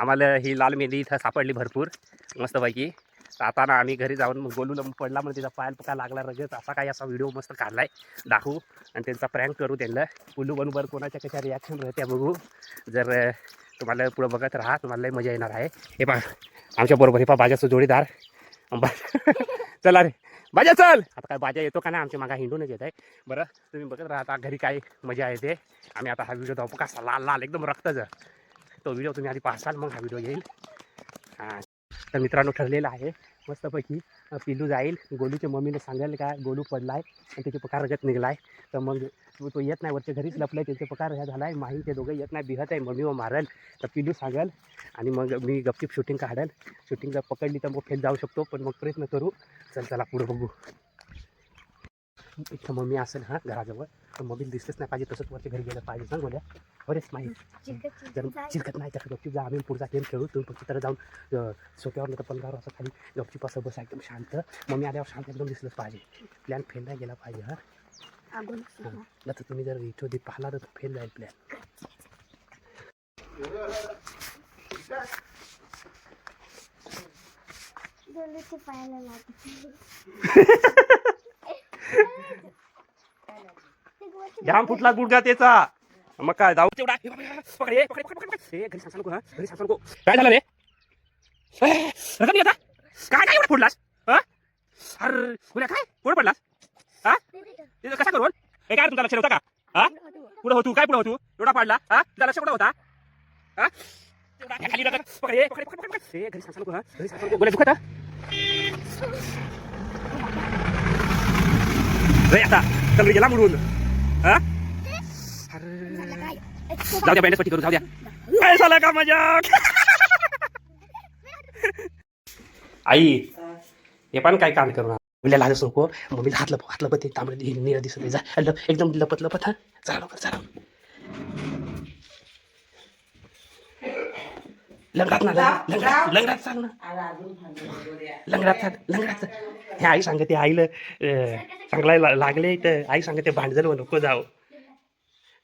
आम्हाला ही लाल मेंढी इथं सापडली भरपूर मस्तपैकी. आता ना आम्ही घरी जाऊन गोलूला पडला म्हणजे तिचा पाय पका लागला रगत असा काही असा व्हिडिओ मस्त काढलाय दाखवू आणि त्यांचा प्रँक करू त्यांना. कुल्लू बनूबर कोणाच्या कशा रिॲक्शन राहत्या बघू. जर तुम्हाला पुढं बघत राहा, तुम्हाला लई मजा येणार आहे. हे पहा आमच्या बरोबर हे पहा बाजाचं जोडीदार. चला रे बाजा चल. आता काय बाजा येतो का नाही आमच्या मागा हिंडूनच येत आहे. बरं तुम्ही बघत राहा आता घरी काय मजा येते. आम्ही आता हा व्हिडिओ दाखवू कसा लाल लाल एकदम रक्तच तो व्हिडिओ तुम्ही आधी पाहसाल मग हा व्हिडिओ येईल. हां तर मित्रांनो ठरलेलं आहे मस्तपैकी पिलू जाईल गोलूच्या मम्मीने सांगायला का गोलू पडला आहे आणि त्याचे पकार रगत निघला आहे. तर मग तो येत नाही वरच्या घरीच लपलाय त्याचे पकार ह्या झाला आहे. माहीन ते दोघं येत नाही भिहत आहे मम्मी व मारल. तर पिलू सांगाल आणि मग मी गपचिप शूटिंग काढेल. शूटिंग जर पकडली तर मग फेल जाऊ शकतो पण मग प्रयत्न करू. चला पुढे बघू. इथं मम्मी असेल हां घराजवळ तर मम्मी दिसलंच नाही पाहिजे तसंच वरच्या घरी गेलं पाहिजे सांग बोल्या. बरेच माहीत जर चिरकत नाही तर गपचीप जा आम्ही पुढचा गेम खेळू. तुम्ही फक्त तर जाऊन सोप्यावर नाही तर पंधरावर असं खाली गपचीप असं बसा एकदम शांत. मम्मी आल्यावर शांत एकदम दिसलंच पाहिजे. प्लॅन फेल नाही गेला पाहिजे. हां नाही तर तुम्ही जर इथं पाहिला तर फेल जाईल प्लॅन. जाम फुटला गुडघा त्याचा. मग काय जाऊ तेवढा घरी सांग नको. घरी सांग नको. काय झालं रे आता काय काय एवढं फोडलास. अरे पुढे काय पुढे पडलास. हा कसा करून हे काय तुमचा लक्ष नव्हता का. हा पुढे होतो काय पुढे होतो एवढा पाडला. हा तुझा लक्ष कुठं होता. हा खाली घरी सांग नको. घरी सांग नको. बोला दुखत आता सगळी गेला म्हणून. हा जाऊ द्या बँडेज पट्टी करू जाऊ द्या. काय झालं का मजाक. आई हे पण काय काम करू मुलीला लाजच नको. मम्मीला हात लपत ते तांबडे निळं दिसत जा एकदम लपत लपत. हा चला लवकर चला. लंगडात ना लंगडात सांग ना लंगडात. हे आई सांगते आईला चांगला लागले तर आई सांगते भांडजल नको जाऊ.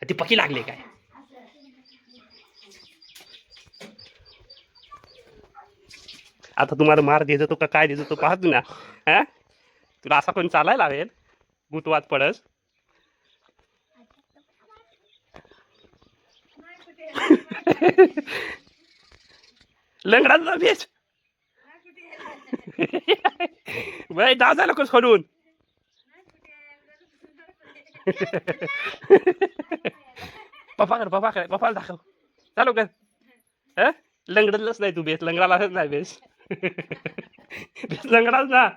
ती पकी लागले काय. आता तुम्हाला मार देतो तो का काय देतो तो पाहतो ना. हा तुला असा पण चालायला लावेल गुतवात पडस. लंगडात जा बेच बाई डाव झाला कस सोडून. पप्पाला दाखव चालू कर. लंगडलंच नाही तू बेस लंगडालाच नाही बेस. बेस लंगडाच ना.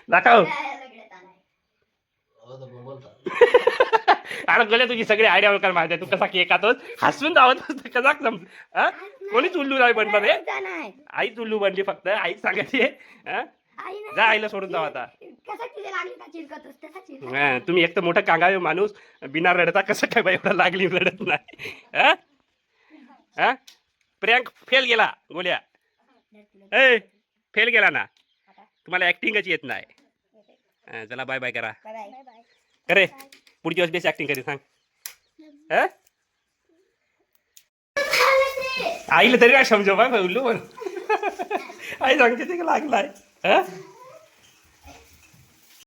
दाखव. अरे गले तुझी सगळी आयडिया वगैरे माहिती आहे. तू कसा केक खातोस हसून धावत कसा कोणीच उल्लू नाही बनणार रे. आईच उल्लू बनली फक्त आईच सांगायची. जा आईला सोडून जाऊ आता. तुम्ही एक तर मोठा कांगावे माणूस बिना रडता कसं काय बाई एवढं लागली रडत नाही. प्रँक फेल गेला गोल्या. फेल गेला ना. तुम्हाला ऍक्टिंगच येत नाही. चला बाय बाय करा. अरे पुढच्या वेळेस बेस ऍक्टिंग करी सांग. आईला तरी काय समजव बाय उल्लू पण. आई सांगते ते लागलाय.